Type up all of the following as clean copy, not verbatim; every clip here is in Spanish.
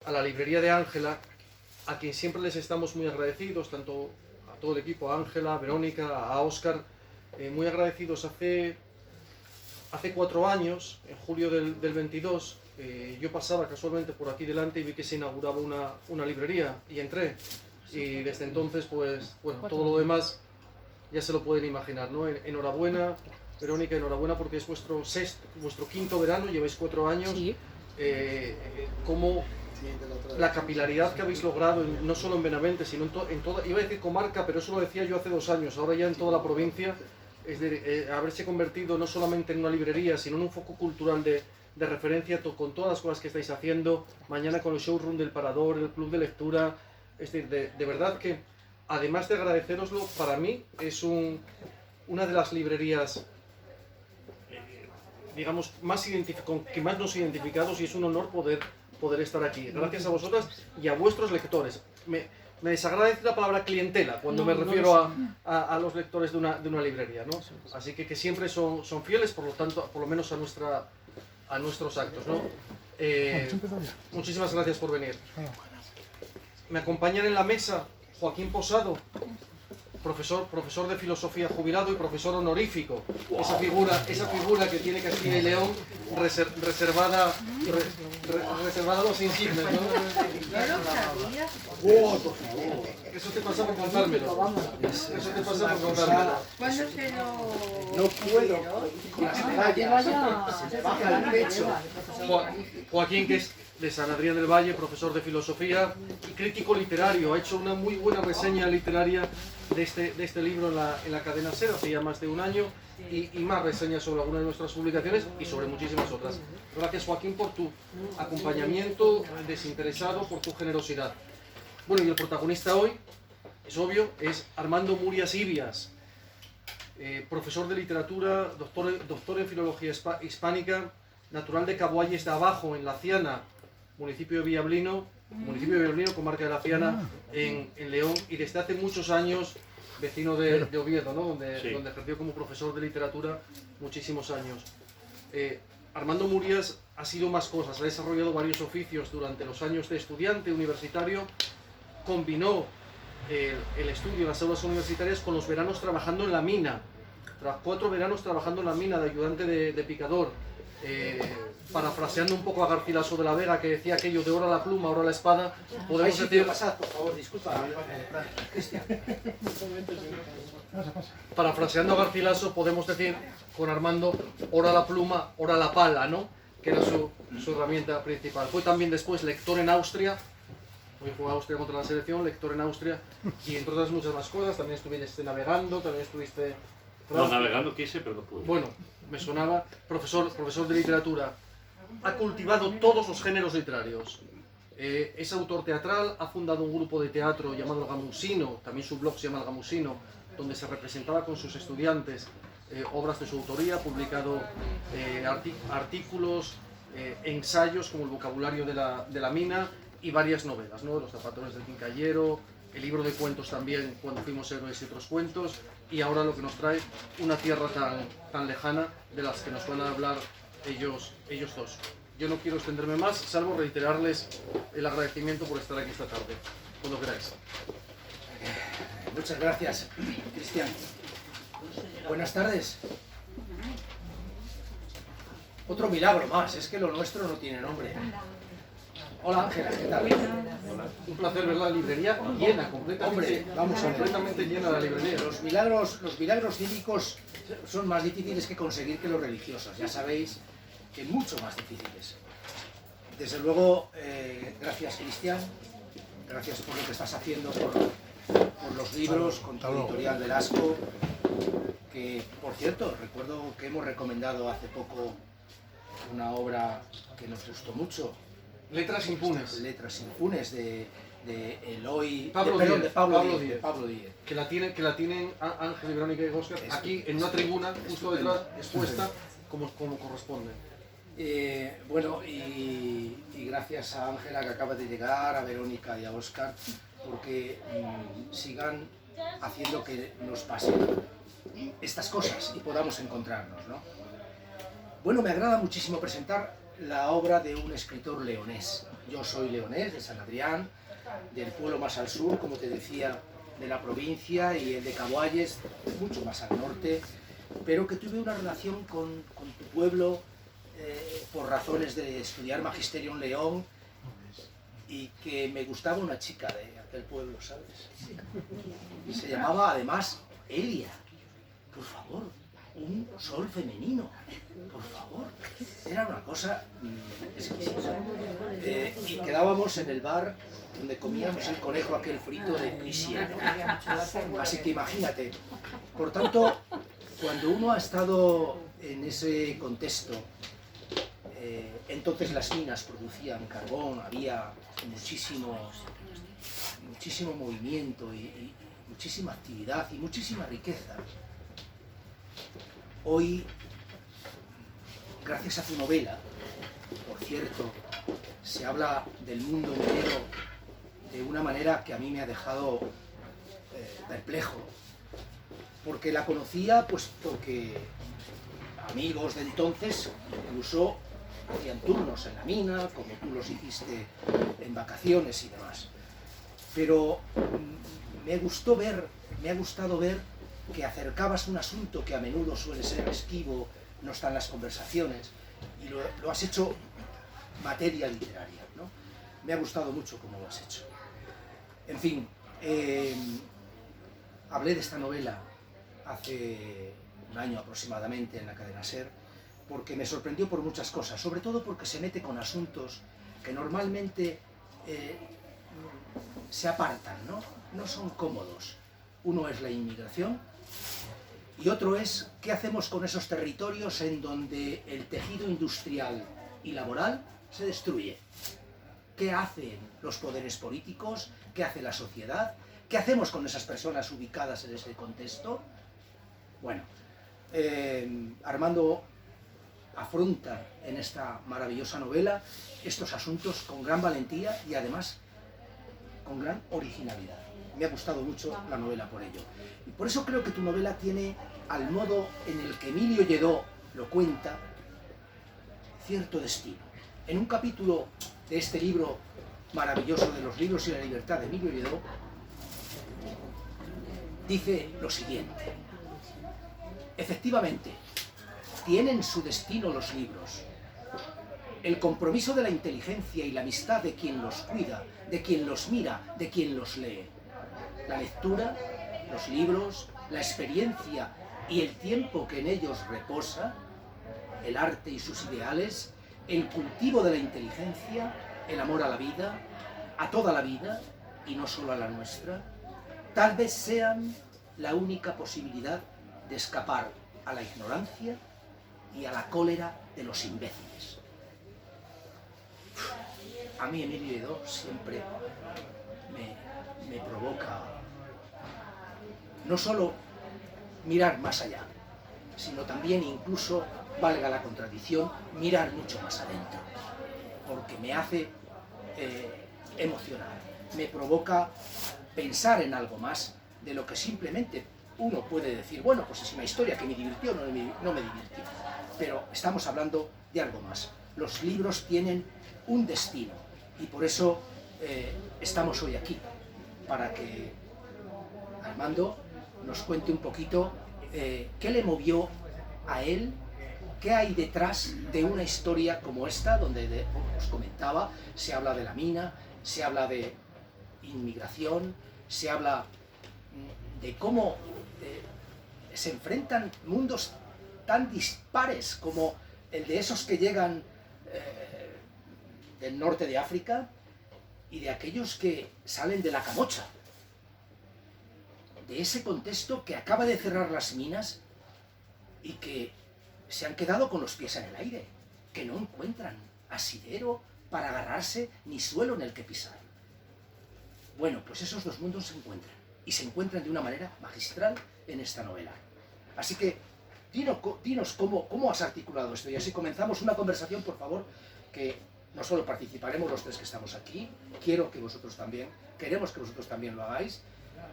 a la librería de Ángela, a quien siempre les estamos muy agradecidos, tanto a todo el equipo, a Ángela, a Verónica, a Óscar, muy agradecidos. Hace 4 años, en julio del 22, yo pasaba casualmente por aquí delante y vi que se inauguraba una librería y entré. Y desde entonces, pues, bueno, todo lo demás ya se lo pueden imaginar, ¿no? Enhorabuena, Verónica, enhorabuena porque es vuestro quinto verano, lleváis 4 años. Sí. Como la capilaridad que habéis logrado, no solo en Benavente, sino en toda, iba a decir comarca, pero eso lo decía yo hace 2 años, ahora ya en toda la provincia, es de haberse convertido no solamente en una librería, sino en un foco cultural de referencia con todas las cosas que estáis haciendo, mañana con el showroom del Parador, el club de lectura, es decir, de verdad que, además de agradeceroslo, para mí es una de las librerías, digamos, con que más nos identificados, y es un honor poder estar aquí. Gracias a vosotras y a vuestros lectores. Me desagrada decir la palabra clientela cuando me refiero a los lectores de una librería, ¿no? Así que siempre son fieles, por lo tanto, por lo menos a nuestros actos, ¿no? Muchísimas gracias por venir. Me acompañan en la mesa Joaquín Posado, profesor de filosofía jubilado y profesor honorífico. Esa figura que tiene Castilla y León reservada a los insignes, ¿no? Eso te pasa por contármelo. Eso te pasa por contármelo. ¿Cuándo se lo...? No puedo. Se me baja el pecho. Joaquín, que es de San Adrián del Valle, profesor de filosofía y crítico literario, ha hecho una muy buena reseña literaria de este libro en la cadena SER hace ya más de 1 año, y más reseñas sobre algunas de nuestras publicaciones y sobre muchísimas otras. Gracias, Joaquín, por tu acompañamiento desinteresado, por tu generosidad. Bueno, y el protagonista hoy, es obvio, es Armando Murias Ibias, profesor de literatura, doctor en filología hispánica, natural de Caboalles de Abajo, en Laciana, municipio de Villablino, comarca de Laciana, en León, y desde hace muchos años vecino de Oviedo, ¿no? Donde ejerció como profesor de literatura muchísimos años. Armando Murias ha sido más cosas, ha desarrollado varios oficios durante los años de estudiante universitario, combinó el estudio en las aulas universitarias con los veranos trabajando en la mina, 4 veranos trabajando en la mina de ayudante de picador, parafraseando un poco a Garcilaso de la Vega, que decía aquello de ora la pluma, ora la espada, podemos decir... Pasad, por favor, disculpa. Cristian. Parafraseando a Garcilaso, podemos decir con Armando, ora la pluma, ora la pala, ¿no? Que era su herramienta principal. Fue también después lector en Austria, hoy jugó Austria contra la selección, lector en Austria, y entre otras muchas más cosas. También estuviste navegando, también estuviste... No, navegando quise, pero no pude. Bueno, me sonaba. Profesor de literatura. Ha cultivado todos los géneros literarios. Es autor teatral, ha fundado un grupo de teatro llamado El Gamusino, también su blog se llama El Gamusino, donde se representaba con sus estudiantes obras de su autoría, ha publicado artículos, ensayos como El vocabulario de la mina y varias novelas, ¿no? Los zapatos del quincallero, el libro de cuentos también, Cuando fuimos héroes y otros cuentos, y ahora lo que nos trae una tierra tan lejana de las que nos van a hablar ellos dos. Yo no quiero extenderme más, salvo reiterarles el agradecimiento por estar aquí esta tarde, cuando queráis. Muchas gracias, Cristian. Buenas tardes. Otro milagro más, es que lo nuestro no tiene nombre. Hola Ángela, ¿qué tal? Un placer ver la librería llena, completamente, completamente llena la librería. Los milagros cívicos son más difíciles que conseguir que los religiosos, ya sabéis que mucho más difíciles. Desde luego, gracias Cristian, gracias por lo que estás haciendo por los libros, con tu editorial Velasco, que por cierto, recuerdo que hemos recomendado hace poco una obra que nos gustó mucho. Letras impunes. Letras impunes de Eloy, Pablo Díez. Pablo Díez. Que la tienen Ángel, Verónica y Óscar aquí en una tribuna justo detrás, expuesta como corresponde. Bueno, y gracias a Ángela que acaba de llegar, a Verónica y a Óscar, porque sigan haciendo que nos pasen estas cosas y podamos encontrarnos, ¿no? Bueno, me agrada muchísimo presentar la obra de un escritor leonés, Yo soy leonés, de San Adrián, del pueblo más al sur, como te decía, de la provincia, y el de Caguayes, mucho más al norte, pero que tuve una relación con tu pueblo por razones de estudiar magisterio en León, y que me gustaba una chica de aquel pueblo, ¿sabes? Y se llamaba además Elia. Por favor, un sol femenino, por favor. Era una cosa exquisita. Y quedábamos en el bar donde comíamos el conejo aquel frito de Prisier. Así que imagínate. Por tanto, cuando uno ha estado en ese contexto, entonces las minas producían carbón, había muchísimo movimiento y muchísima actividad y muchísima riqueza. Hoy, gracias a tu novela, por cierto, se habla del mundo minero de una manera que a mí me ha dejado perplejo, porque la conocía pues porque amigos de entonces incluso hacían turnos en la mina, como tú los hiciste en vacaciones y demás. Pero me ha gustado ver que acercabas un asunto que a menudo suele ser esquivo, no está en las conversaciones, y lo has hecho materia literaria, ¿no? Me ha gustado mucho cómo lo has hecho. En fin, hablé de esta novela hace un año aproximadamente en la cadena SER, porque me sorprendió por muchas cosas, sobre todo porque se mete con asuntos que normalmente se apartan, no son cómodos. Uno es la inmigración y otro es qué hacemos con esos territorios en donde el tejido industrial y laboral se destruye. ¿Qué hacen los poderes políticos? ¿Qué hace la sociedad? ¿Qué hacemos con esas personas ubicadas en ese contexto? Bueno, Armando afronta en esta maravillosa novela estos asuntos con gran valentía y además con gran originalidad. Me ha gustado mucho la novela por ello. Y por eso creo que tu novela tiene, al modo en el que Emilio Lledó lo cuenta, cierto destino. En un capítulo de este libro maravilloso de los libros y la libertad de Emilio Lledó, dice lo siguiente: efectivamente, tienen su destino los libros. El compromiso de la inteligencia y la amistad de quien los cuida, de quien los mira, de quien los lee. La lectura, los libros, la experiencia y el tiempo que en ellos reposa, el arte y sus ideales, el cultivo de la inteligencia, el amor a la vida, a toda la vida y no solo a la nuestra, tal vez sean la única posibilidad de escapar a la ignorancia y a la cólera de los imbéciles. A mí Emilio Lledó siempre me provoca no solo mirar más allá, sino también, incluso, valga la contradicción, mirar mucho más adentro, porque me hace emocionar, me provoca pensar en algo más de lo que simplemente uno puede decir, bueno, pues es una historia que me divirtió o no me divirtió, pero estamos hablando de algo más. Los libros tienen un destino y por eso estamos hoy aquí, para que Armando nos cuente un poquito qué le movió a él, qué hay detrás de una historia como esta, donde, os comentaba, se habla de la mina, se habla de inmigración, se habla de cómo se enfrentan mundos tan dispares como el de esos que llegan del norte de África y de aquellos que salen de la Camocha, de ese contexto que acaba de cerrar las minas y que se han quedado con los pies en el aire, que no encuentran asidero para agarrarse ni suelo en el que pisar. Bueno, pues esos dos mundos se encuentran, y se encuentran de una manera magistral en esta novela. Así que dinos cómo has articulado esto, y así comenzamos una conversación, por favor, que no solo participaremos los tres que estamos aquí, queremos que vosotros también lo hagáis,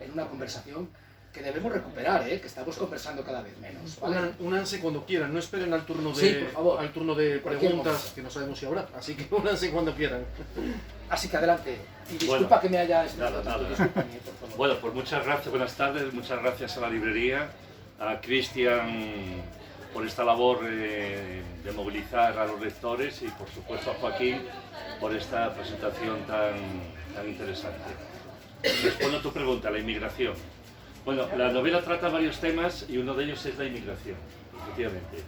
en una conversación que debemos recuperar, que estamos conversando cada vez menos, ¿vale? Únanse cuando quieran, no esperen al turno de, Sí, por favor. al turno de Cualquier preguntas, momento. que no sabemos si habrá, así que únanse cuando quieran. Así que adelante. Y disculpa Bueno, que me haya explicado nada, tanto, nada. discúlpame, por favor. Bueno, pues muchas gracias, buenas tardes, muchas gracias a la librería, a Cristian por esta labor de movilizar a los lectores y por supuesto a Joaquín por esta presentación tan interesante. Respondo a tu pregunta, la inmigración. Bueno, la novela trata varios temas y uno de ellos es la inmigración, efectivamente.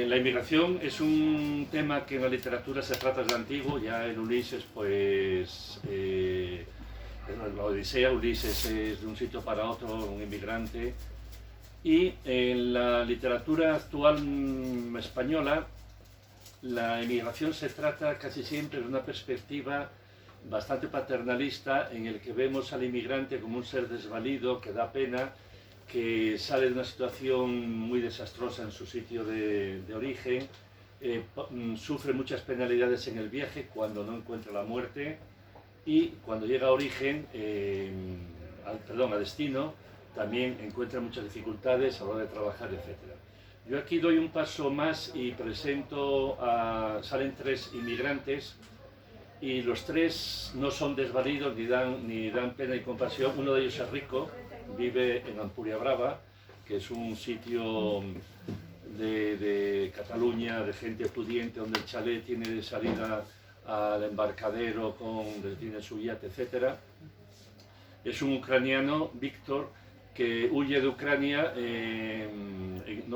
La inmigración es un tema que en la literatura se trata desde antiguo, ya en Ulises, pues, en la Odisea, Ulises es de un sitio para otro, un inmigrante, y en la literatura actual española, la inmigración se trata casi siempre desde una perspectiva bastante paternalista, en el que vemos al inmigrante como un ser desvalido, que da pena, que sale de una situación muy desastrosa en su sitio de origen, sufre muchas penalidades en el viaje cuando no encuentra la muerte y cuando llega a origen, a destino, también encuentra muchas dificultades a la hora de trabajar, etc. Yo aquí doy un paso más y presento salen 3 inmigrantes y los 3 no son desvalidos ni dan pena y compasión. Uno de ellos es rico, vive en Ampuria Brava, que es un sitio de Cataluña, de gente pudiente, donde el chalet tiene salida al embarcadero, donde tiene su yate, etc. Es un ucraniano, Víctor, que huye de Ucrania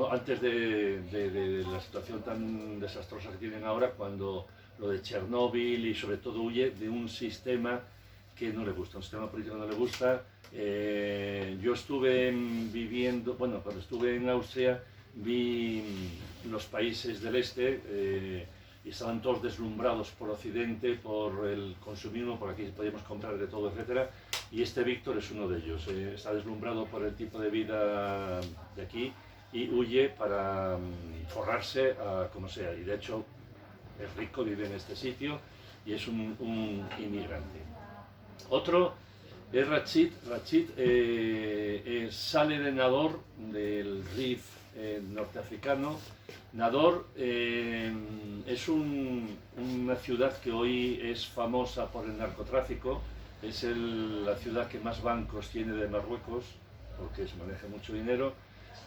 antes de la situación tan desastrosa que tienen ahora, cuando lo de Chernóbil, y sobre todo huye de un sistema que no le gusta, un sistema político que no le gusta. Yo estuve cuando estuve en Austria, vi los países del este y estaban todos deslumbrados por Occidente, por el consumismo, por aquí podíamos comprar de todo, etc. Y este Víctor es uno de ellos, está deslumbrado por el tipo de vida de aquí y huye para forrarse a como sea, y de hecho es rico, vive en este sitio y es un inmigrante. Otro es Rachid. Rachid sale de Nador, del Rif norteafricano. Nador es una ciudad que hoy es famosa por el narcotráfico, es la ciudad que más bancos tiene de Marruecos, porque se maneja mucho dinero,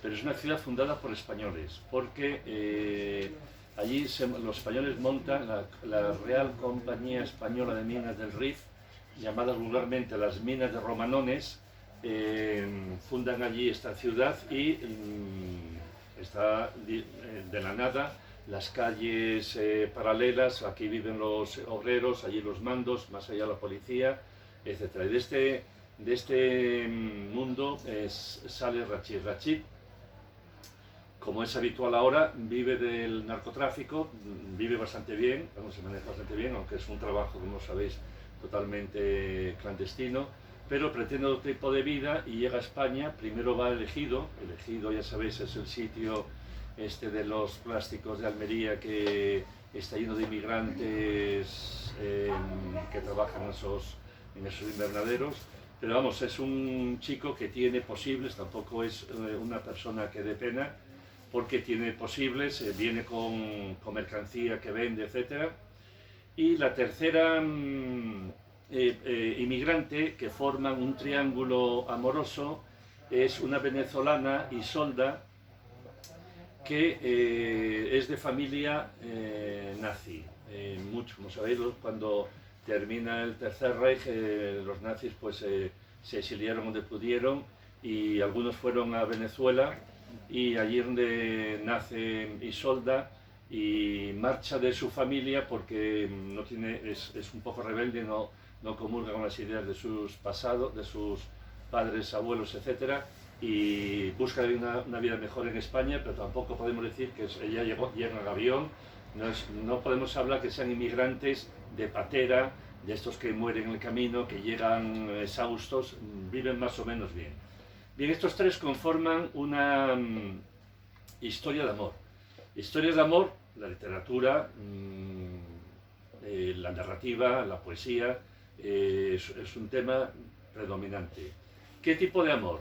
pero es una ciudad fundada por españoles, porque allí los españoles montan la Real Compañía Española de Minas del Rif, llamadas vulgarmente las minas de Romanones. Fundan allí esta ciudad y está de la nada, las calles paralelas, aquí viven los obreros, allí los mandos, más allá la policía, etc. Y de este mundo sale Rachid. Rachid, como es habitual ahora, vive del narcotráfico, vive bastante bien, se maneja bastante bien, aunque es un trabajo, como sabéis, totalmente clandestino, pero pretende otro tipo de vida y llega a España. Primero va a Ejido, ya sabéis, es el sitio de los plásticos de Almería, que está lleno de inmigrantes que trabajan en esos invernaderos. Pero vamos, es un chico que tiene posibles, tampoco es una persona que dé pena, porque tiene posibles, viene con mercancía que vende, etc. Y la tercera inmigrante, que forman un triángulo amoroso, es una venezolana, Isolda, que es de familia nazi. Como sabéis, cuando termina el Tercer Reich, los nazis pues, se exiliaron donde pudieron y algunos fueron a Venezuela, y allí es donde nace Isolda y marcha de su familia porque es un poco rebelde, no comulga con las ideas de sus pasados, de sus padres, abuelos, etc. Y busca una vida mejor en España, pero tampoco podemos decir que ella llega en avión. No podemos hablar que sean inmigrantes de patera, de estos que mueren en el camino, que llegan exhaustos, viven más o menos bien. Bien, estos 3 conforman una historia de amor. Historias de amor, la literatura, la narrativa, la poesía, es un tema predominante. ¿Qué tipo de amor?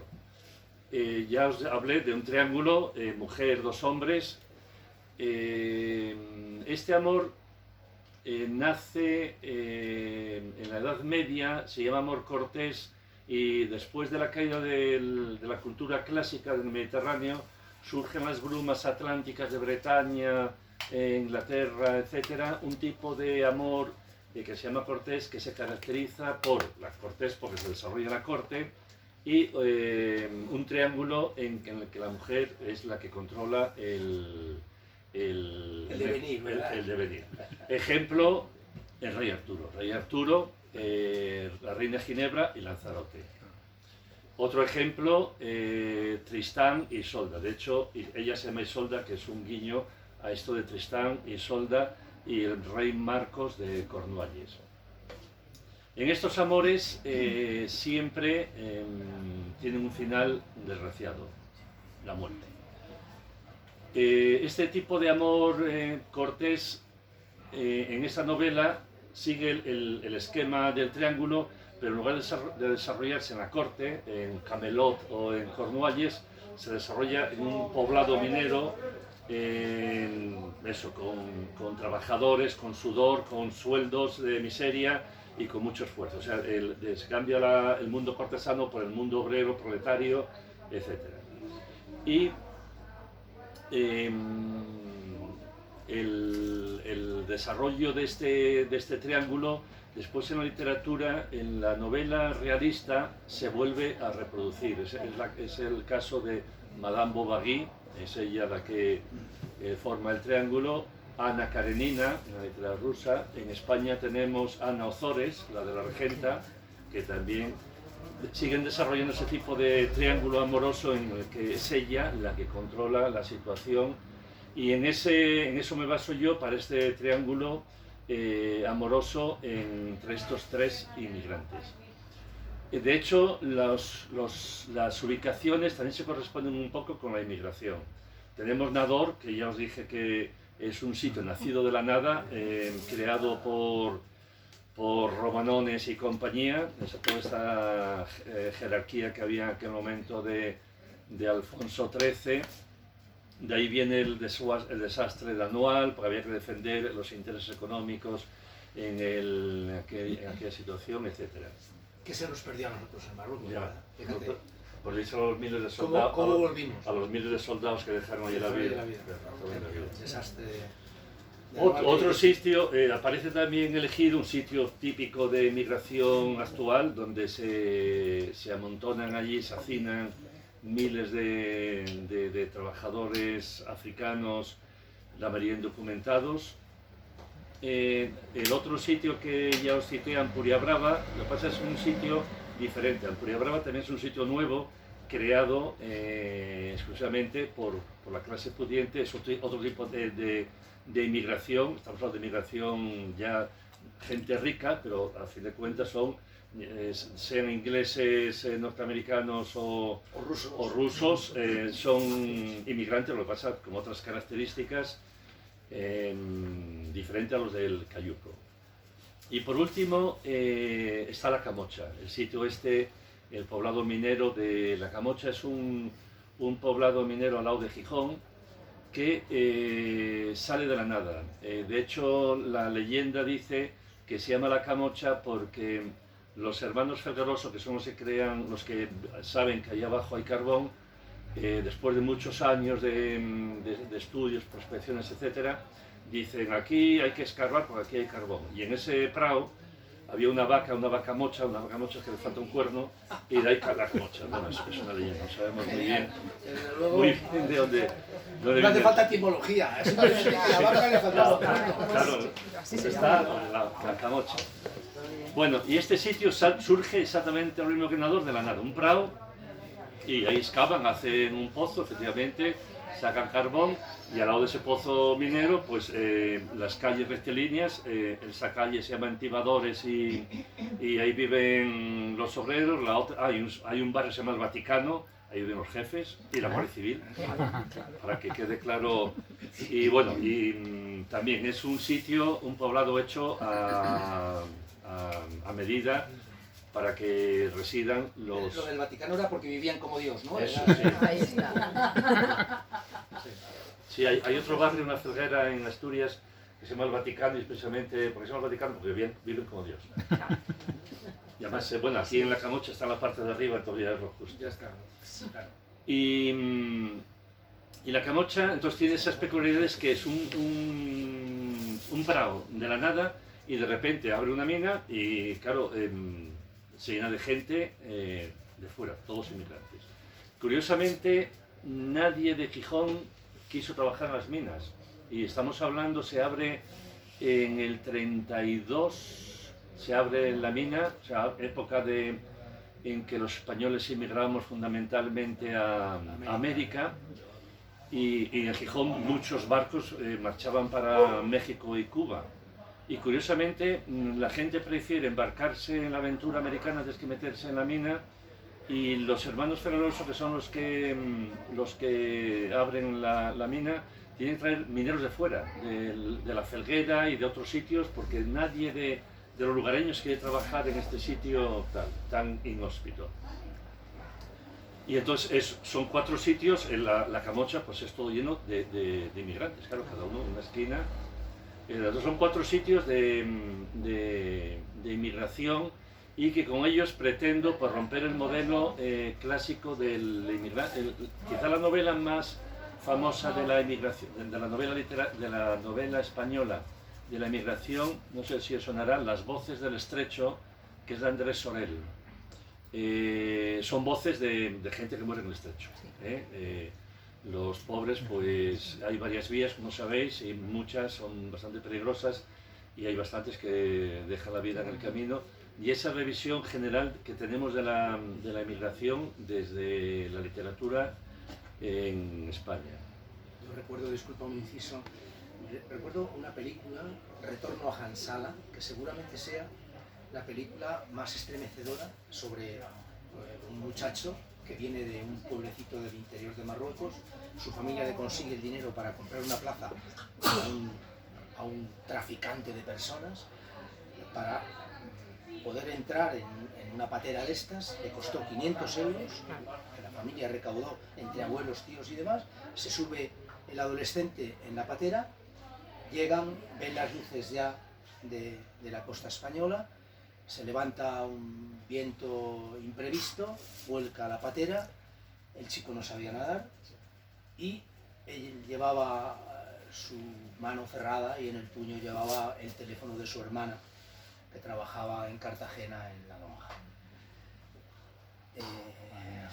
Ya os hablé de un triángulo, mujer, dos hombres. Este amor nace en la Edad Media, se llama amor cortés, y después de la caída de la cultura clásica del Mediterráneo surgen las brumas atlánticas de Bretaña, Inglaterra, etc. Un tipo de amor que se llama cortés, que se caracteriza por la cortés porque se desarrolla en la corte, y un triángulo en el que la mujer es la que controla el devenir, ¿verdad? el devenir. Ejemplo, el rey Arturo. Rey Arturo, la reina Ginebra y Lanzarote. Otro ejemplo, Tristán y Isolda. De hecho, ella se llama Isolda, que es un guiño a esto de Tristán y Isolda y el rey Marcos de Cornualles. En estos amores siempre tienen un final desgraciado, la muerte. Este tipo de amor cortés en esa novela sigue el esquema del triángulo, pero en lugar de desarrollarse en la corte, en Camelot o en Cornualles, se desarrolla en un poblado minero, con trabajadores, con sudor, con sueldos de miseria y con mucho esfuerzo. O sea, se cambia el mundo cortesano por el mundo obrero, proletario, etc. Y el desarrollo de este triángulo, después en la literatura, en la novela realista, se vuelve a reproducir. Es el caso de Madame Bovary, es ella la que forma el triángulo. Ana Karenina, en la literatura rusa. En España tenemos Ana Ozores, la de la regenta, que también siguen desarrollando ese tipo de triángulo amoroso en el que es ella la que controla la situación, y en eso me baso yo para este triángulo amoroso entre estos tres inmigrantes. De hecho, las ubicaciones también se corresponden un poco con la inmigración. Tenemos Nador, que ya os dije que es un sitio nacido de la nada, creado por romanones y compañía, toda esta jerarquía que había en aquel momento de Alfonso XIII. De ahí viene el desastre de Anual, porque había que defender los intereses económicos en aquella situación, etc. Que se nos perdió a nosotros en Marruecos. Ya, Fíjate. por eso a los miles de soldados, ¿Cómo volvimos? a los miles de soldados que dejaron allí la vida. Desastre. Otro sitio, aparece también elegido un sitio típico de migración actual, donde se amontonan allí, se hacinan miles de trabajadores africanos, la mayoría indocumentados. El otro sitio que ya os cité, Ampuria Brava, lo que pasa es un sitio diferente. Ampuria Brava también es un sitio nuevo, creado exclusivamente por la clase pudiente. Es otro tipo de inmigración. Estamos hablando de inmigración ya gente rica, pero a fin de cuentas son, sean ingleses, norteamericanos o rusos, son inmigrantes, lo que pasa con otras características diferentes a los del Cayuco. Y por último está La Camocha, el sitio el poblado minero de La Camocha. Es un poblado minero al lado de Gijón, que sale de la nada. De hecho, la leyenda dice que se llama La Camocha porque los hermanos Felgaroso, que son los que saben que ahí abajo hay carbón, después de muchos años de estudios, prospecciones, etc., dicen: aquí hay que escarbar porque aquí hay carbón. Y en ese prado había una vaca mocha que le falta un cuerno, y de ahí la mocha. Bueno, es una leyenda, no sabemos muy bien de dónde No hace viene. falta etimología, es simplemente que a la vaca le faltaba un cuerno. Claro, está la camocha. Bueno, y este sitio surge exactamente al mismo que Nador, de la nada, un prado, y ahí excavan, hacen un pozo, efectivamente, sacan carbón, y al lado de ese pozo minero, pues las calles rectilíneas, esa calle se llama Entibadores, y ahí viven los obreros. Hay un barrio que se llama El Vaticano, ahí viven los jefes, y la Guardia Civil, para que quede claro. Y bueno, también es un sitio, un poblado hecho a medida, para que residan los... Lo del Vaticano era porque vivían como Dios, ¿no? Eso, Era- sí. Ahí está. Sí, hay otro barrio, una felguera en Asturias, que se llama el Vaticano, y precisamente, ¿por qué se llama el Vaticano? Porque viven como Dios. Y además, bueno, aquí en la Camocha está en la parte de arriba, todavía es lo justo. Ya está. Claro. Y la Camocha, entonces, tiene esas peculiaridades que es un prado de la nada, y de repente abre una mina y, claro, se llena de gente de fuera, todos inmigrantes. Curiosamente, nadie de Gijón quiso trabajar en las minas. Y estamos hablando, se abre en el 32, se abre la mina, o sea, época en que los españoles emigramos fundamentalmente a América. Y en Gijón muchos barcos marchaban para México y Cuba. Y curiosamente la gente prefiere embarcarse en la aventura americana antes que meterse en la mina, y los hermanos Ferreroso, que son los que abren la mina, tienen que traer mineros de fuera, de la Felguera y de otros sitios, porque nadie de los lugareños quiere trabajar en este sitio tan inhóspito. Y entonces son 4 sitios, en la Camocha pues es todo lleno de inmigrantes, claro, cada uno en una esquina. Entonces son 4 sitios de inmigración, y que con ellos pretendo pues, romper el modelo clásico del inmigrante. Quizá la novela más famosa de la inmigración, de la novela española de la inmigración, no sé si os sonará, Las voces del estrecho, que es de Andrés Sorel. Son voces de gente que muere en el estrecho. Los pobres, pues hay varias vías, como sabéis, y muchas son bastante peligrosas, y hay bastantes que dejan la vida en el camino. Y esa revisión general que tenemos de la inmigración desde la literatura en España. Yo recuerdo, disculpa un inciso, recuerdo una película, Retorno a Hansala, que seguramente sea la película más estremecedora sobre un muchacho que viene de un pueblecito del interior de Marruecos. Su familia le consigue el dinero para comprar una plaza a un traficante de personas para poder entrar en una patera de estas. Le costó 500 euros, que la familia recaudó entre abuelos, tíos y demás. Se sube el adolescente en la patera, llegan, ven las luces ya de la costa española, se levanta un viento imprevisto, vuelca la patera, el chico no sabía nadar y él llevaba su mano cerrada y en el puño llevaba el teléfono de su hermana, que trabajaba en Cartagena en la lonja.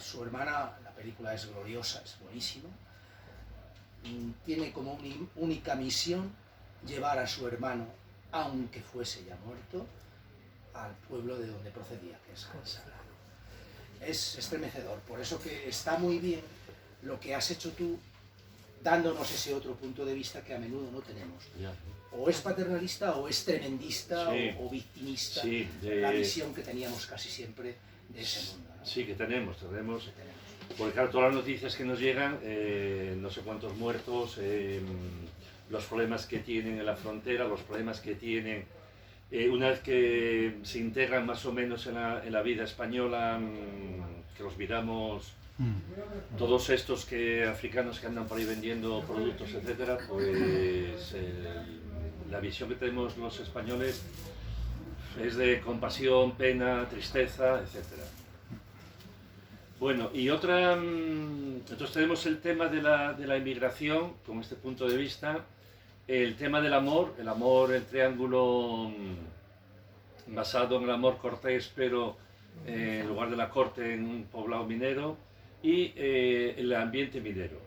Su hermana, la película es gloriosa, es buenísima, tiene como única misión llevar a su hermano, aunque fuese ya muerto, al pueblo de donde procedía, que es Hansala. Es estremecedor, por eso que está muy bien lo que has hecho tú, dándonos ese otro punto de vista que a menudo no tenemos. O es paternalista o es tremendista, sí, o victimista, sí, la visión que teníamos casi siempre de ese mundo, ¿no? Sí, que tenemos. Porque claro, todas las noticias que nos llegan, no sé cuántos muertos, los problemas que tienen en la frontera, los problemas que tienen una vez que se integran más o menos en la vida española, que los miramos, todos estos africanos que andan por ahí vendiendo productos, etcétera, pues la visión que tenemos los españoles es de compasión, pena, tristeza, etcétera. Bueno, y entonces tenemos el tema de la inmigración, con este punto de vista, el tema del amor, el triángulo basado en el amor cortés, pero en lugar de la corte en un poblado minero, y el ambiente minero.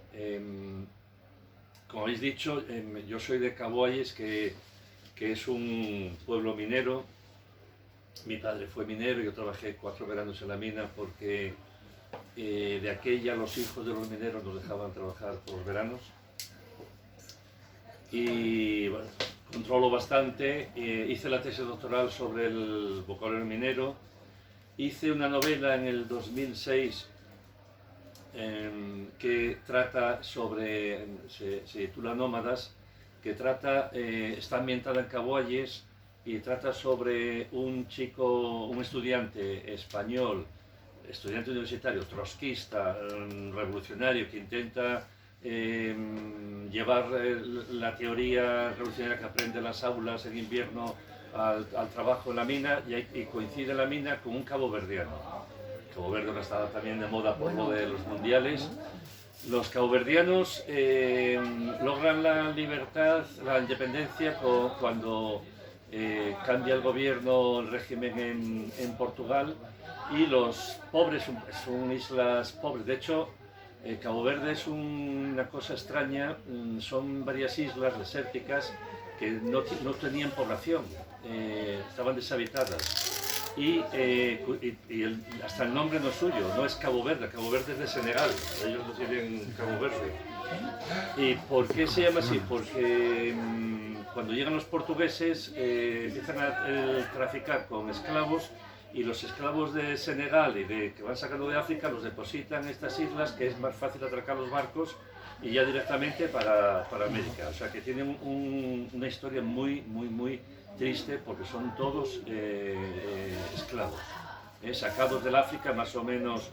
Como habéis dicho, yo soy de Caboalles, que es un pueblo minero. Mi padre fue minero, yo trabajé 4 veranos en la mina porque de aquella los hijos de los mineros nos dejaban trabajar por los veranos. Y bueno, controlo bastante, hice la tesis doctoral sobre el vocabulario minero, hice una novela en el 2006 que trata se titula Nómadas, que está ambientada en Caboalles, y trata sobre un chico, un estudiante español, estudiante universitario, trotskista, revolucionario, que intenta llevar la teoría revolucionaria que aprende en las aulas en invierno al trabajo en la mina, y coincide la mina con un caboverdiano. Cabo Verde ahora está también de moda por lo de los mundiales. Los caboverdianos logran la libertad, la independencia cuando cambia el gobierno, el régimen en Portugal, y los pobres son islas pobres. De hecho, Cabo Verde es una cosa extraña, son varias islas desérticas que no tenían población, estaban deshabitadas. Hasta el nombre no es suyo, no es Cabo Verde es de Senegal, ellos no tienen Cabo Verde. ¿Y por qué se llama así? Porque cuando llegan los portugueses empiezan a traficar con esclavos, y los esclavos de Senegal y que van sacando de África los depositan en estas islas, que es más fácil atracar los barcos y ya directamente para América. O sea que tienen una historia muy triste, porque son todos esclavos, sacados del África, más o menos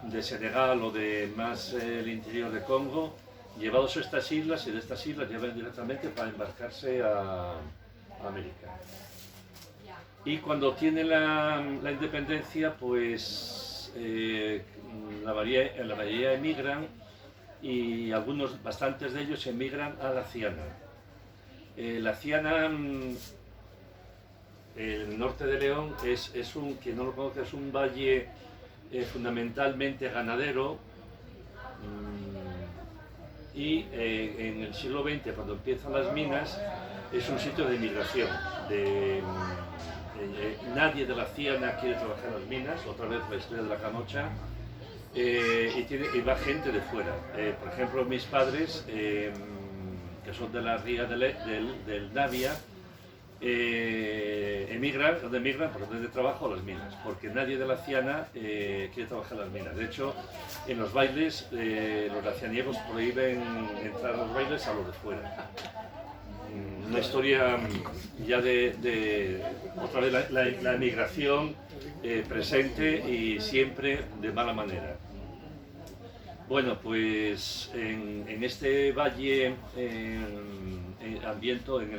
de Senegal o de más el interior de Congo, llevados a estas islas, y de estas islas llevan directamente para embarcarse a América. Y cuando tiene la independencia, pues la mayoría emigran, y bastantes de ellos emigran a la Ciana. La Ciana, el norte de León, quien no lo conoce, es un valle fundamentalmente ganadero, y en el siglo XX, cuando empiezan las minas, es un sitio de migración. Nadie de la Ciana quiere trabajar en las minas, otra vez la historia de la Camocha, y va gente de fuera. Por ejemplo, mis padres, que son de la ría del Navia, emigran por donde trabajo a las minas, porque nadie de la Ciana quiere trabajar en las minas. De hecho, en los bailes, los lacianiegos prohíben entrar a los bailes a los de fuera. Una historia ya otra vez la emigración presente, y siempre de mala manera. Bueno, pues en este valle en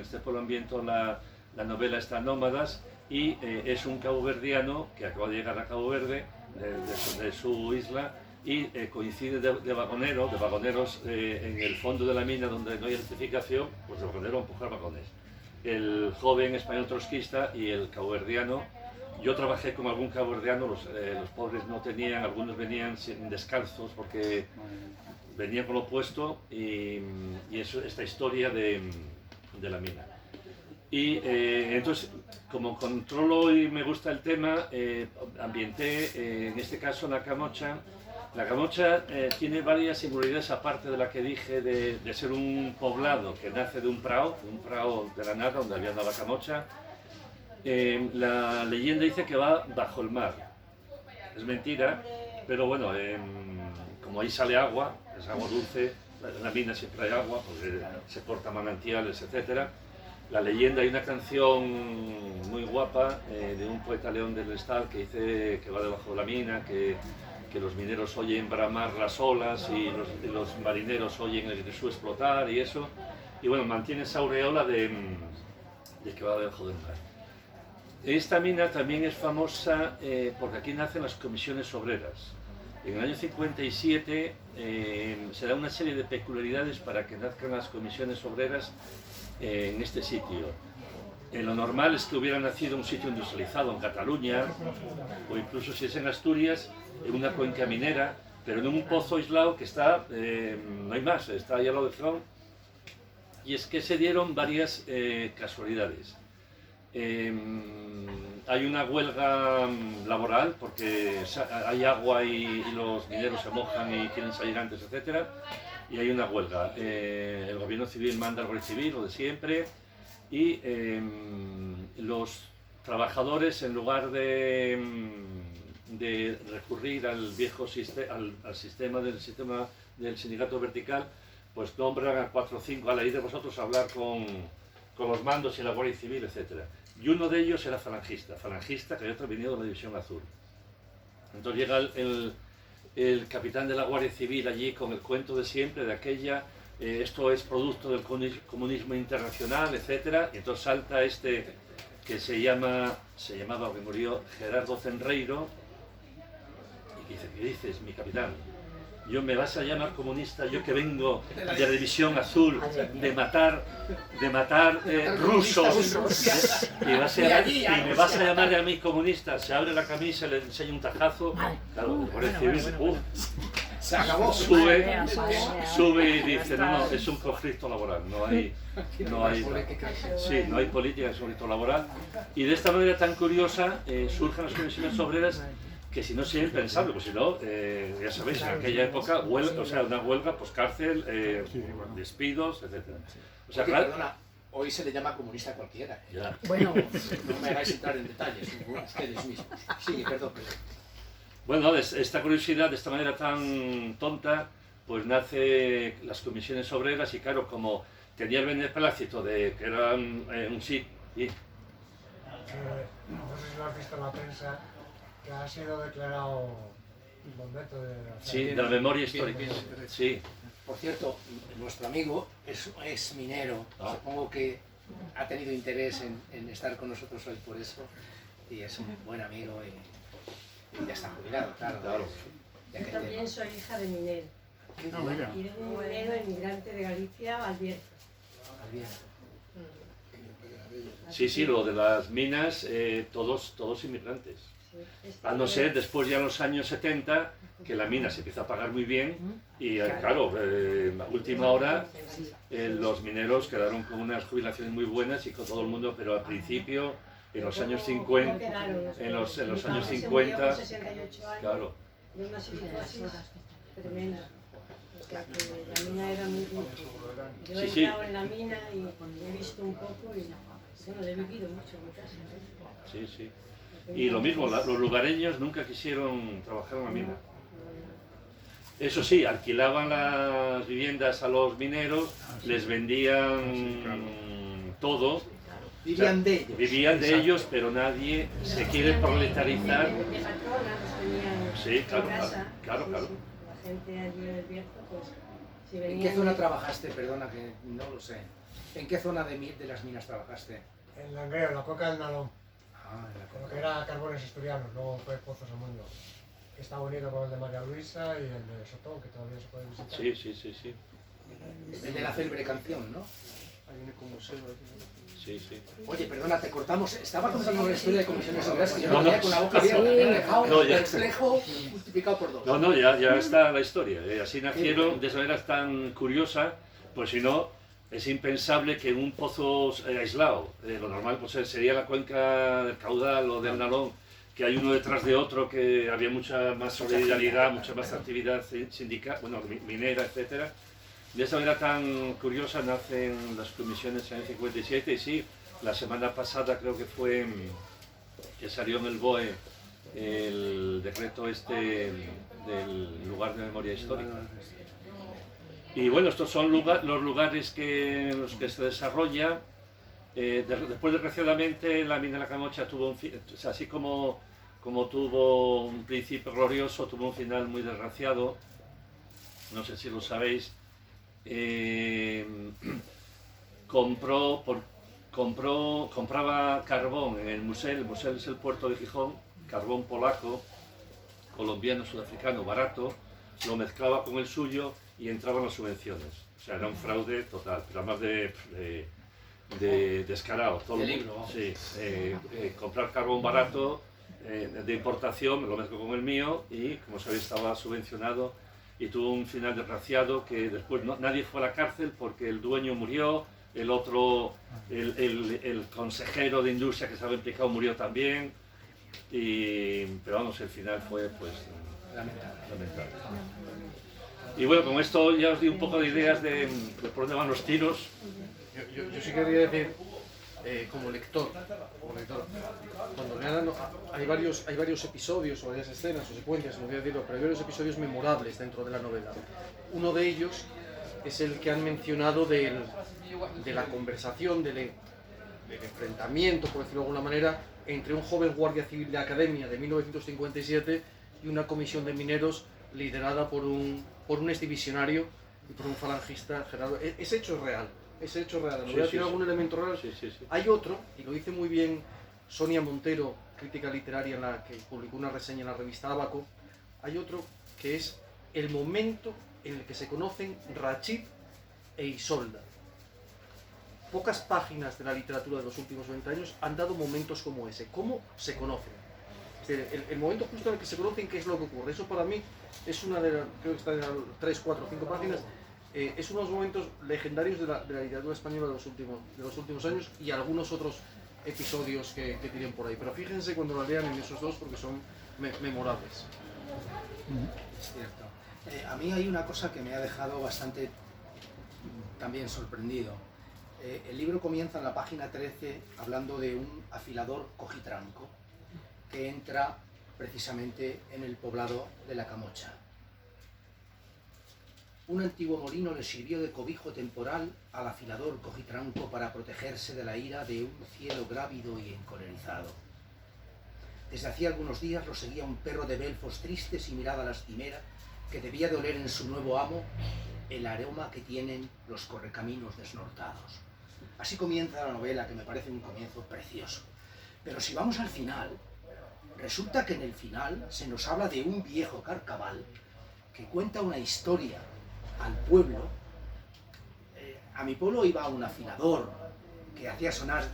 este pueblo ambiento la novela está Nómadas, y es un caboverdiano que acaba de llegar a Cabo Verde de su isla, y coincide de vagoneros en el fondo de la mina, donde no hay electrificación, pues de vagonero a empujar vagones. El joven español trotskista y el caboverdiano. Yo trabajé con algún caboverdiano, los pobres no tenían, algunos venían descalzos porque venían con lo puesto, y esta historia de la mina. Y entonces, como controlo y me gusta el tema, ambienté en este caso la Camocha. La Camocha tiene varias singularidades, aparte de la que dije de ser un poblado que nace de un prado de la nada, donde había andado la Camocha. La leyenda dice que va bajo el mar. Es mentira, pero bueno, como ahí sale agua, es agua dulce, en la mina siempre hay agua, porque se cortan manantiales, etc. La leyenda, hay una canción muy guapa de un poeta, León del Estal, que dice que va debajo de la mina, que los mineros oyen bramar las olas, y los marineros oyen el grisú explotar y eso. Y bueno, mantiene esa aureola de que va debajo del mar. Esta mina también es famosa porque aquí nacen las comisiones obreras. En el año 57 se da una serie de peculiaridades para que nazcan las comisiones obreras en este sitio. Lo normal es que hubiera nacido en un sitio industrializado, en Cataluña, o incluso si es en Asturias, en una cuenca minera, pero en un pozo aislado que está, no hay más, está ahí al lado de Front. Y es que se dieron varias casualidades. Hay una huelga laboral porque hay agua y los mineros se mojan y quieren salir antes, etc. Y hay una huelga. El gobierno civil manda al guardia civil, lo de siempre, y los trabajadores, en lugar de recurrir al viejo sistema del sindicato vertical, pues nombran a 4 o 5, a la id de vosotros, a hablar con los mandos y la Guardia Civil, etc. y uno de ellos era falangista, que había venido de la División Azul. Entonces llega el capitán de la Guardia Civil allí con el cuento de siempre, de aquella, esto es producto del comunismo internacional, etc. Y entonces salta este que se llamaba, que murió, Gerardo Cenreiro, y dice, ¿qué dices, mi capitán? Yo me vas a llamar comunista, yo que vengo de la División Azul, de matar rusos, y me vas a llamar a mí comunista. Se abre la camisa, le enseña un tajazo, claro, el Guardia Civil, Se acabó. Sube y dice, no, es un conflicto laboral, no hay política, es un conflicto laboral. Y de esta manera tan curiosa surgen las comisiones obreras, que si no sería impensable, pues si no, ya sabéis, en aquella época, una huelga, pues cárcel, despidos, etc. O sea, claro, Perdona, hoy se le llama comunista a cualquiera. ya. Bueno, No me hagáis entrar en detalles, ustedes mismos. Sí, perdón. Bueno, esta curiosidad, de esta manera tan tonta, pues nace las comisiones obreras y claro, como tenía el beneplácito de que era un sí, y no sé si lo has visto en la prensa, que ha sido declarado monumento de la sí, de la memoria histórica. Sí, Por cierto, nuestro amigo es minero. Ah. Supongo que ha tenido interés en estar con nosotros hoy por eso. Y es un buen amigo y ya está jubilado, claro. Ya Yo que también soy hija de minero. Y de un minero emigrante de Galicia al Bierzo. sí, lo de las minas, todos inmigrantes. A no ser después ya en los años 70, que la mina se empieza a pagar muy bien y claro, a última hora los mineros quedaron con unas jubilaciones muy buenas y con todo el mundo, pero al principio, en los años 50, en los años 50, 68 años, claro, de una psicosis tremenda. O sea que la mina era muy dura. Yo he Sí. estado en la mina y he visto un poco y bueno, he vivido mucho en mi casa. sí. Y lo mismo, los lugareños nunca quisieron trabajar en la mina. Eso sí, alquilaban las viviendas a los mineros, les vendían todo. Vivían de ellos. Vivían de ellos, pero nadie se quiere proletarizar. De patronas venían Sí, claro, en casa. claro. Sí. La gente allí del Bierzo, pues, si ¿En venían... qué zona trabajaste? Perdona que no lo sé. ¿En qué zona de las minas trabajaste? En Langreo, en la cuenca del Nalón, Ah, en la con lo que era Carbones Asturianos, luego fue Pozos Amundo, que está unido con el de María Luisa y el de Sotón, que todavía se puede visitar. Sí. El de la célebre canción, ¿no? Hay un museo aquí. Sí. Oye, perdona, te cortamos. Estaba contando la historia de comisiones obreras que yo No, no tenía con la boca abierta. Me he dejado No, ya. perplejo multiplicado por 2. No, ya está la historia. Así nacieron de esa manera tan curiosa, pues si no, es impensable que en un pozo aislado, lo normal pues sería la cuenca del Caudal o del Nalón, que hay uno detrás de otro, que había mucha más solidaridad, mucha más actividad sindical, bueno, minera, etcétera. De esa manera tan curiosa nacen las comisiones en el 57 y sí, la semana pasada creo que fue que salió en el BOE el decreto este del lugar de memoria histórica. Y bueno, estos son los lugares en los que se desarrolla. Después, desgraciadamente, la mina de la Camocha tuvo así como tuvo un principio glorioso, tuvo un final muy desgraciado. No sé si lo sabéis. Compraba carbón en el Musel es el puerto de Gijón, carbón polaco, colombiano, sudafricano, barato, lo mezclaba con el suyo y entraban las subvenciones. O sea, era un fraude total, pero además de descarado. Todo el mundo, sí, comprar carbón barato de importación, me lo mezclo con el mío y, como sabéis, estaba subvencionado y tuvo un final desgraciado que después nadie fue a la cárcel porque el dueño murió, el otro, el consejero de industria que estaba implicado murió también, pero vamos, el final fue pues lamentable. Y bueno, con esto ya os di un poco de ideas de por dónde van los tiros. Yo sí quería decir, como lector, cuando lean, hay varios episodios o varias escenas o secuencias, no voy a decirlo, pero hay varios episodios memorables dentro de la novela. Uno de ellos es el que han mencionado de la conversación, enfrentamiento, por decirlo de alguna manera, entre un joven guardia civil de academia de 1957 y una comisión de mineros liderada por un exdivisionario y por un falangista, Gerardo. Ese hecho es real, ese hecho es real. Me voy a decir algún elemento real. Hay otro, y lo dice muy bien Sonia Montero, crítica literaria, en la que publicó una reseña en la revista Abaco. Hay otro que es el momento en el que se conocen Rachid e Isolda. Pocas páginas de la literatura de los últimos 20 años han dado momentos como ese. ¿Cómo se conocen? Es decir, el momento justo en el que se conocen, ¿qué es lo que ocurre? Eso para mí es una de las, creo que está en 3, 4, 5 páginas, es uno de los momentos legendarios de la literatura española de los últimos años, y algunos otros episodios que tienen por ahí. Pero fíjense cuando lo lean en esos dos, porque son memorables. Es cierto. A mí hay una cosa que me ha dejado bastante también sorprendido. El libro comienza en la página 13 hablando de un afilador cojitranco que entra precisamente en el poblado de La Camocha. Un antiguo molino le sirvió de cobijo temporal al afilador cojitranco para protegerse de la ira de un cielo grávido y encolerizado. Desde hacía algunos días lo seguía un perro de belfos tristes y mirada lastimera que debía de oler en su nuevo amo el aroma que tienen los correcaminos desnortados. Así comienza la novela, que me parece un comienzo precioso. Pero si vamos al final, resulta que en el final se nos habla de un viejo carcaval que cuenta una historia al pueblo. A mi pueblo iba un afilador que hacía sonar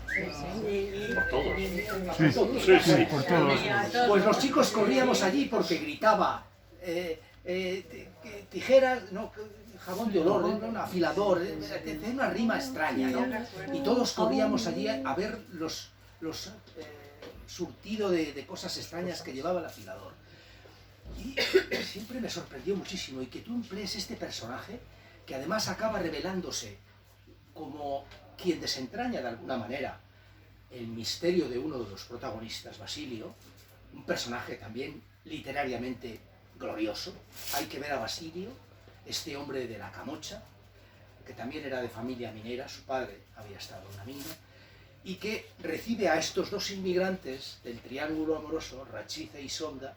Por todos. por todos. Pues los chicos corríamos allí porque gritaba tijeras, no, jabón de olor, un afilador, tenía una rima extraña, ¿no? Y todos corríamos allí a ver los surtido de cosas extrañas que llevaba el afilador. Y siempre me sorprendió muchísimo, y que tú emplees este personaje, que además acaba revelándose como quien desentraña de alguna manera el misterio de uno de los protagonistas, Basilio, un personaje también literariamente glorioso. Hay que ver a Basilio, este hombre de La Camocha, que también era de familia minera, su padre había estado en una mina, y que recibe a estos dos inmigrantes del triángulo amoroso, Rachid e Isolda,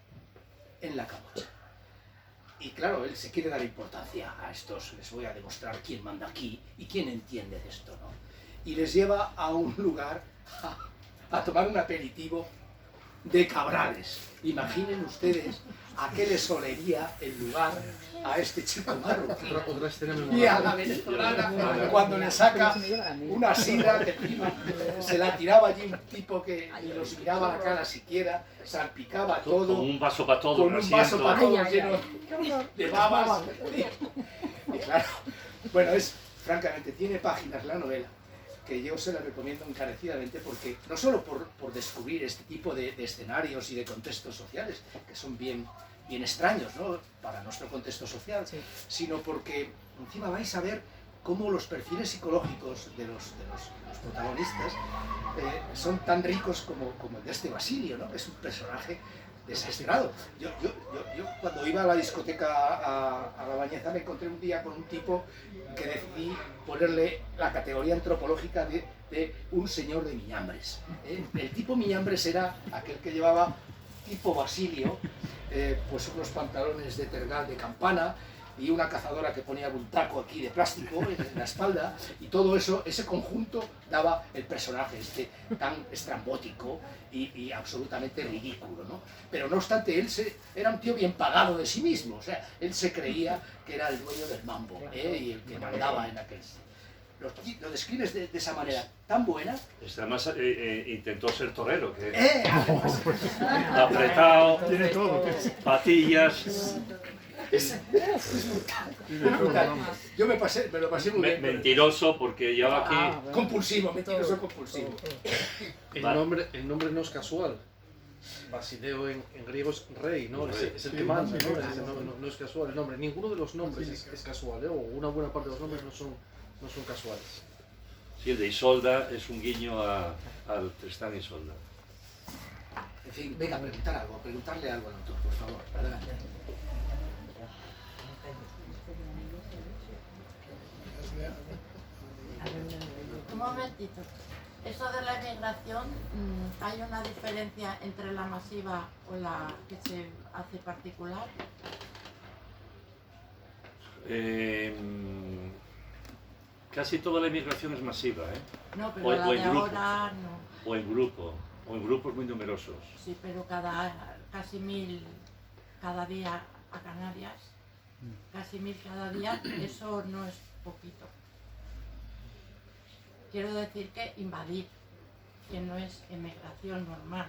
en La Camocha. Y claro, él se quiere dar importancia a estos, les voy a demostrar quién manda aquí y quién entiende de esto, ¿no? Y les lleva a un lugar a tomar un aperitivo de cabrales. Imaginen ustedes a qué les olería el lugar a este chico marroquí y a la venezolana cuando le saca una sidra que encima se la tiraba allí un tipo que ni los miraba a la cara siquiera, salpicaba todo, con un vaso para todo, con un vaso para todo lleno de babas. Y claro, bueno, francamente, tiene páginas la novela que yo se la recomiendo encarecidamente, porque no solo por descubrir este tipo de escenarios y de contextos sociales que son bien extraños, ¿no?, para nuestro contexto social, sí, sino porque encima vais a ver cómo los perfiles psicológicos de los protagonistas son tan ricos como el de este Basilio, ¿no?, que es un personaje desesperado. Yo cuando iba a la discoteca a La Bañeza me encontré un día con un tipo que decidí ponerle la categoría antropológica de un señor de Miñambres. El tipo Miñambres era aquel que llevaba, tipo Basilio, pues unos pantalones de tergal de campana y una cazadora que ponía un taco aquí de plástico en la espalda, y todo eso, ese conjunto daba el personaje este tan estrambótico y absolutamente ridículo, ¿no? Pero no obstante, él era un tío bien pagado de sí mismo, o sea, él se creía que era el dueño del mambo, y el que mandaba en aquel... Lo describes de esa manera tan buena. Además intentó ser torero, que apretado, tiene todo, patillas. Es brutal. Yo me lo pasé muy bien. Mentiroso, porque lleva aquí... Compulsivo, mentiroso compulsivo. El nombre no es casual. Basileo en griego es rey, ¿no? Es el que manda, ¿no? No es casual el nombre. Ninguno de los nombres es casual, ¿eh? O una buena parte de los nombres no son casuales. Sí, el de Isolda es un guiño al Tristán y Isolda. En fin, venga, preguntarle algo al autor, por favor. Adelante. Un momentito. Eso de la emigración, ¿hay una diferencia entre la masiva o la que se hace particular? Casi toda la inmigración es masiva, ¿eh? No, pero O la de en grupo. ahora no. O en grupos muy numerosos. Sí, pero casi 1000 cada día a Canarias, casi 1000 cada día, eso no es poquito. Quiero decir que invadir, que no es emigración normal,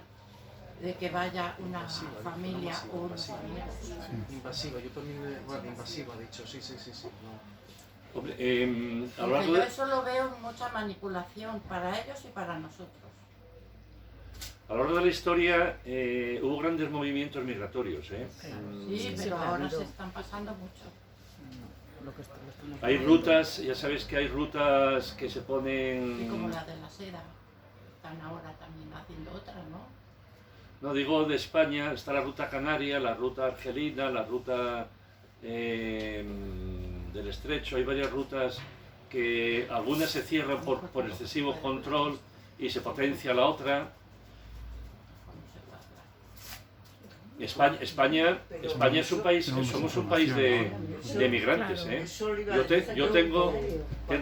de que vaya una familia o unos amigos. Invasiva, yo también, bueno, invasiva, he dicho, sí, no. Hombre, a lo Porque largo yo de... eso lo veo mucha manipulación para ellos y para nosotros. A lo largo de la historia hubo grandes movimientos migratorios, ¿eh? Sí, pero ahora se están pasando mucho. Hay rutas, ya sabéis que hay rutas que se Y como ponen... la de la seda, están ahora también haciendo otra, ¿no? No, digo de España, está la ruta canaria, la ruta argelina, la ruta del estrecho, hay varias rutas que algunas se cierran por excesivo control y se potencia la otra. España es un país, somos un país de emigrantes, ¿eh? Yo tengo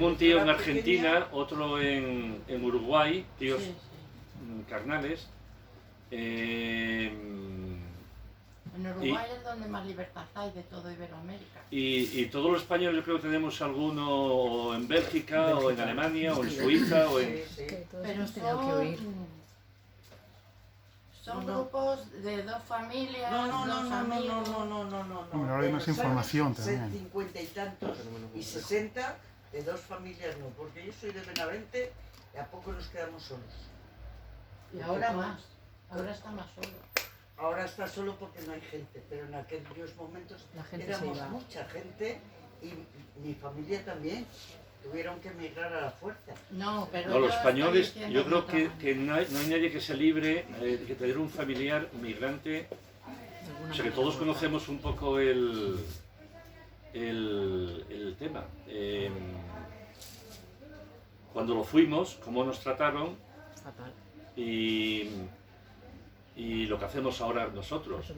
un tío en Argentina, otro en Uruguay, tíos carnales. En Uruguay es donde más libertad hay de todo Iberoamérica. Y todos los españoles yo creo que tenemos alguno en Bélgica o en Alemania o en Suiza o en... Pero son grupos de dos familias, dos amigos. Hombre, ahora hay más información también. 50 y tantos y 60 de dos familias no, porque yo soy de Benavente y a poco nos quedamos solos. Y ahora más, ahora está más solo. Ahora está solo porque no hay gente, pero en aquellos momentos éramos mucha gente y mi familia también. Tuvieron que emigrar a la fuerza. No, pero No, los españoles, estoy yo diciendo creo de otra que no hay nadie que se libre de tener un familiar migrante. O sea que todos conocemos un poco el tema. Cuando lo fuimos, cómo nos trataron y lo que hacemos ahora nosotros.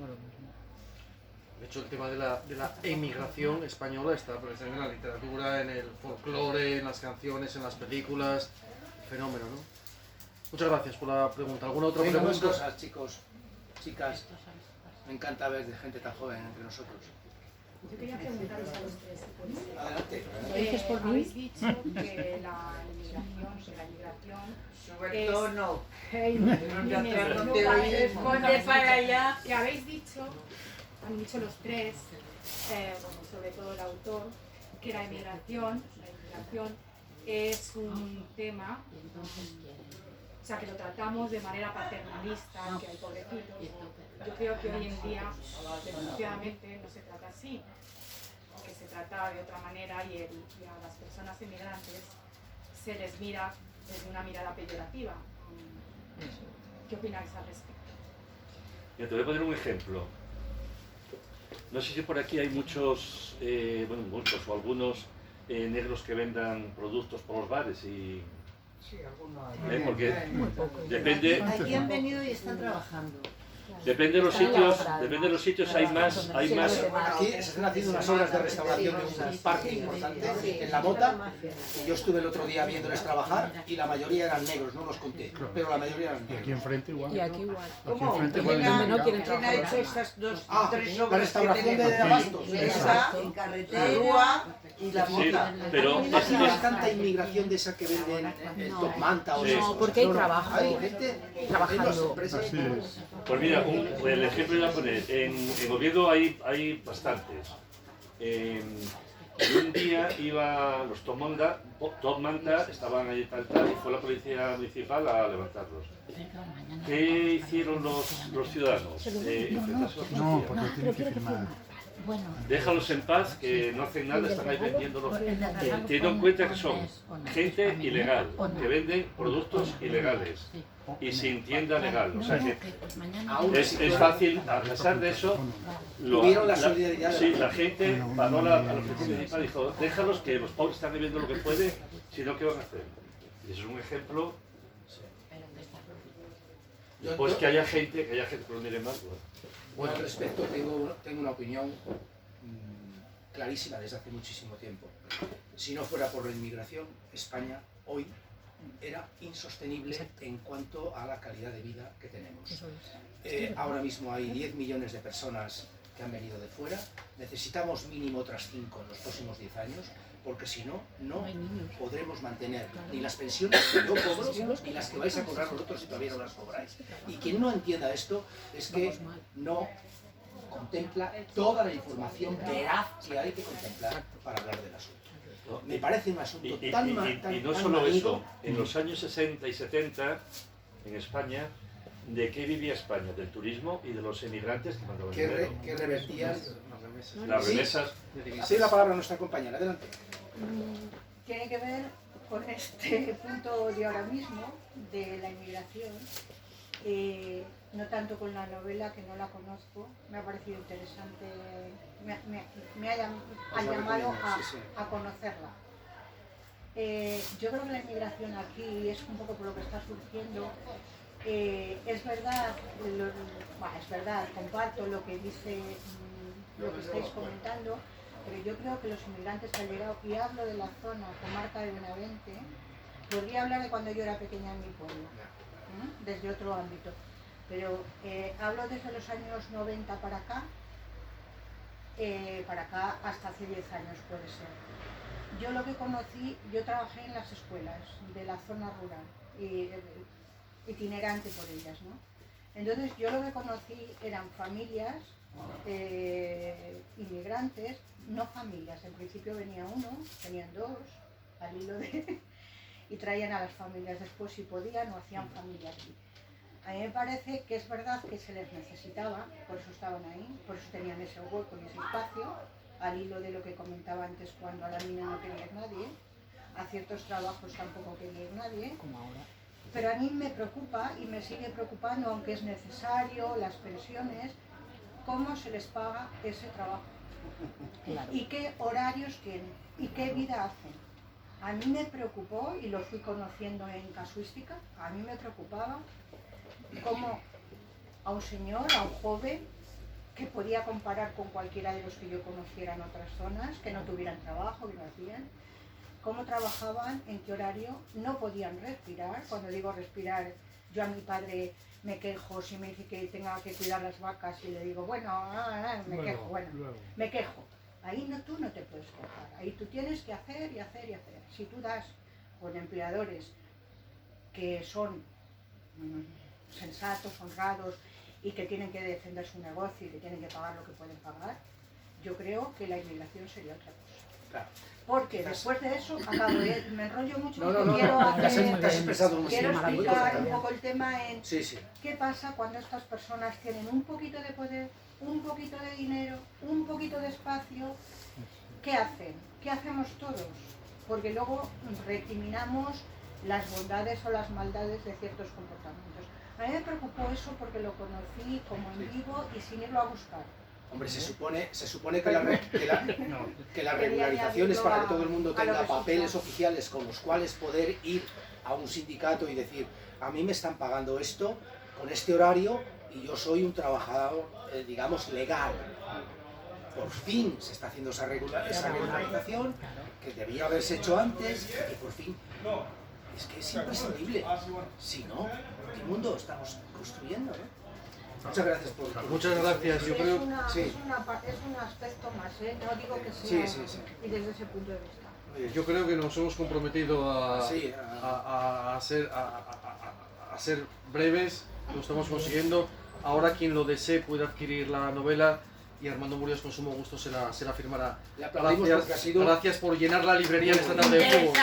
De hecho, el tema de la emigración española está presente en la literatura, en el folclore, en las canciones, en las películas. Fenómeno, ¿no? Muchas gracias por la pregunta. ¿Alguna otra Venga, más pregunta? cosas, chicos, chicas. Me encanta ver de gente tan joven entre nosotros. Yo quería preguntaros a los tres, si podéis. Adelante. Habéis dicho que la inmigración Sobre todo no. Responde para allá. Que habéis dicho, han dicho los tres, sobre todo el autor, que la inmigración es un tema, o sea, que lo tratamos de manera paternalista, que hay pobrecitos. Yo creo que hoy en día, desgraciadamente, no se trata así, que se trata de otra manera y a las personas inmigrantes se les mira desde una mirada peyorativa. ¿Qué opináis al respecto? Mira, te voy a poner un ejemplo. No sé si por aquí hay muchos, muchos o algunos negros que vendan productos por los bares y... Sí, algunos hay. Porque depende... Aquí han venido y están trabajando. Depende de los sitios, hay más... Aquí se están haciendo unas obras de restauración de un parque importante en La Mota. Y yo estuve el otro día viéndoles trabajar y la mayoría eran negros, no los conté, pero la mayoría eran Y aquí negros. enfrente igual. Y aquí igual. Aquí enfrente igual. ¿Quién ha hecho estas tres La obras restauración que de tenemos? Abastos. Esa, la Rúa y la Sí, Mota. pero No hay tanta inmigración de esa que venden el Top Manta o Sí. esas No, cosas. porque hay trabajo. Hay gente Trabajando. Así es. Pues mira, el ejemplo que voy a poner, en Oviedo hay bastantes. Y un día iba los Top Manta, estaban ahí tal, y fue la policía municipal a levantarlos. ¿Qué hicieron los ciudadanos? Enfrentarse a la No, policía. porque tienen que firmar. Déjalos en paz, que no hacen nada, están ahí vendiéndolos. Teniendo en cuenta que son gente ilegal, que venden productos ilegales y sin tienda legal. O sea que es fácil, a pesar de eso, Tuvieron la solidaridad de la gente paró a la policía municipal y dijo, déjalos que los pobres están viviendo lo que pueden, si no, ¿qué van a hacer? Y eso es un ejemplo Pues que haya gente que lo mire más. Bueno, al respecto tengo una opinión clarísima desde hace muchísimo tiempo. Si no fuera por la inmigración, España hoy era insostenible en cuanto a la calidad de vida que tenemos. Ahora mismo hay 10 millones de personas que han venido de fuera, necesitamos mínimo otras 5 en los próximos 10 años, porque si no, no podremos mantener ni las pensiones que yo cobro, ni las que vais a cobrar vosotros si todavía no las cobráis. Y quien no entienda esto es que no contempla toda la información veraz que hay que contemplar para hablar del asunto. Me parece un asunto tan Y no solo eso, en los años 60 y 70, en España, ¿de qué vivía España? Del turismo y de los emigrantes que mandaban dinero. Que revertían las remesas. Sí, la palabra a nuestra compañera, adelante. Tiene que ver con este punto de ahora mismo, de la inmigración, no tanto con la novela, que no la conozco, me ha parecido interesante, me ha llamado a conocerla. Yo creo que la inmigración aquí es un poco por lo que está surgiendo. Es verdad, comparto lo que dice, lo que estáis comentando, pero yo creo que los inmigrantes que han llegado, y hablo de la zona, comarca de Benavente, podría hablar de cuando yo era pequeña en mi pueblo, desde otro ámbito, pero hablo desde los años 90 para acá hasta hace 10 años puede ser. Yo lo que conocí, yo trabajé en las escuelas de la zona rural, itinerante por ellas, ¿no? Entonces yo lo que conocí eran familias inmigrantes, no familias, en principio venía uno, venían dos, al hilo de... y traían a las familias después si podían o hacían familia aquí. A mí me parece que es verdad que se les necesitaba, por eso estaban ahí, por eso tenían ese hueco y ese espacio, al hilo de lo que comentaba antes, cuando a la mina no quería ir nadie, a ciertos trabajos tampoco quería ir nadie. Como ahora. Pero a mí me preocupa y me sigue preocupando, aunque es necesario, las pensiones, cómo se les paga ese trabajo. Claro. Y qué horarios tienen y qué vida hacen. A mí me preocupó, y lo fui conociendo en casuística, a mí me preocupaba cómo a un señor, a un joven, que podía comparar con cualquiera de los que yo conociera en otras zonas, que no tuvieran trabajo, que no hacían, cómo trabajaban, en qué horario, no podían respirar. Cuando digo respirar, yo a mi padre me quejo si me dice que tenga que cuidar las vacas y le digo, me quejo. Ahí tú no te puedes quejar, ahí tú tienes que hacer y hacer y hacer. Si tú das con empleadores que son sensatos, honrados y que tienen que defender su negocio y que tienen que pagar lo que pueden pagar, yo creo que la inmigración sería otra cosa. Claro. Porque después de eso, me enrollo mucho, quiero explicar un poco el tema en qué pasa cuando estas personas tienen un poquito de poder, un poquito de dinero, un poquito de espacio. ¿Qué hacen? ¿Qué hacemos todos? Porque luego recriminamos las bondades o las maldades de ciertos comportamientos. A mí me preocupó eso porque lo conocí como en vivo y sin irlo a buscar. Hombre, se supone que la regularización es para que todo el mundo tenga papeles oficiales con los cuales poder ir a un sindicato y decir, a mí me están pagando esto, con este horario, y yo soy un trabajador, digamos, legal. Por fin se está haciendo esa regularización, que debía haberse hecho antes, y por fin... Es que es imprescindible. Si no, ¿qué mundo estamos construyendo? Muchas gracias por... Muchas gracias, yo creo... Es un aspecto más, no digo que sea... Y desde ese punto de vista. Yo creo que nos hemos comprometido a ser breves, lo estamos consiguiendo. Ahora quien lo desee puede adquirir la novela y Armando Murias con sumo gusto se la firmará. Gracias por llenar la librería en esta tarde de fútbol.